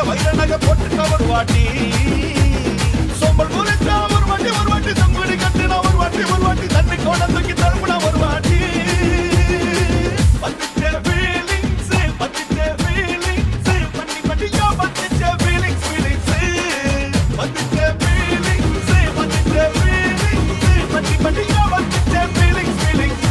வைர நகை போட்டுக்க ஒரு வாட்டி சோம்பல் முறைச்சா ஒரு வாட்டி தங்குடி கட்டினா ஒரு வாட்டி தண்ணி கோட தூக்கி தழுப்புனா ஒரு வாட்டி பத்திச்சே ஃபீலிங்ஸ் பத்திச்சே ஃபீலிங்ஸ் பண்ணி பண்ணியோ பத்திச்சே ஃபீலிங்ஸ் பத்திச்சே ஃபீலிங்ஸ் பத்திச்சே ஃபீலிங்ஸ் பண்ணி பண்ணியோ பத்திச்சே ஃபீலிங்ஸ்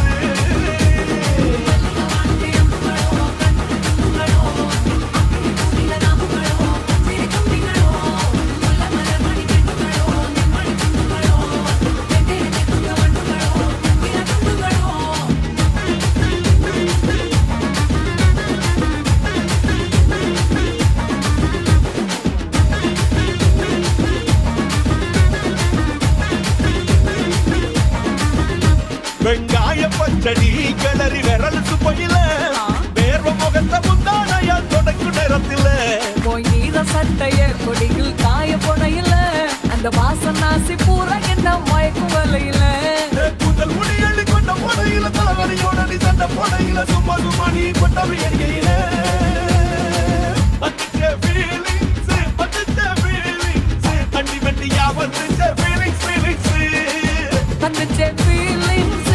வெங்காய பச்சடி கிளறி விரலுக்கு போயில வேர்வ முகத்தை முந்தானையா தொடக்கு நேரத்தில் போய் நீத சட்டைய கொடியில் காய போனையில அந்த வாசம் நாசி பூரா என்ன மயக்கும் வலையில கூந்தல் முடி அள்ளி கொண்ட போனையில தலைவலியோட நீ சண்ட போனையில சும்மா சும்மா நீ கொண்டவை எரிகையில பத்திச்சே ஃபீலிங்ஸ் தண்ணி வண்டியா வந்துச்சே ஃபீலிங்ஸ் வந்துச்சே ஃபீலிங்ஸ்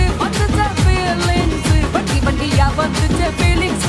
வண்டியா வந்துச்சே ஃபீலிங்ஸ்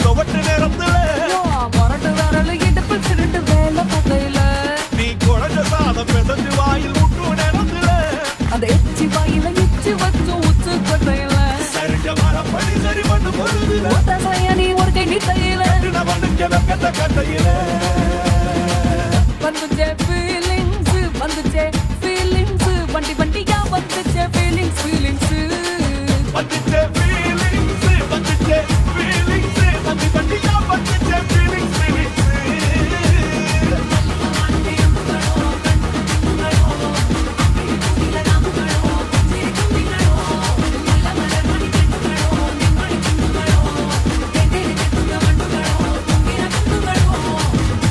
துவட்டு நேரத்துல மொரட்டு வரல இடுப்பு சிரிட்டு வேலை பகையில நீ குழந்தை சாதம் பெசஞ்சு வாயில் விட்டு நேரத்துல அந்த எச்சி வாயில எச்சி வச்சு உச்சு கொட்டையில சரிஞ்ச மரப்படி சரி பண்ணு பொழுதுல நீ ஒரு கை நீ தையில கட்டின வண்ணுக்கு வெக்கத்தை கட்டையில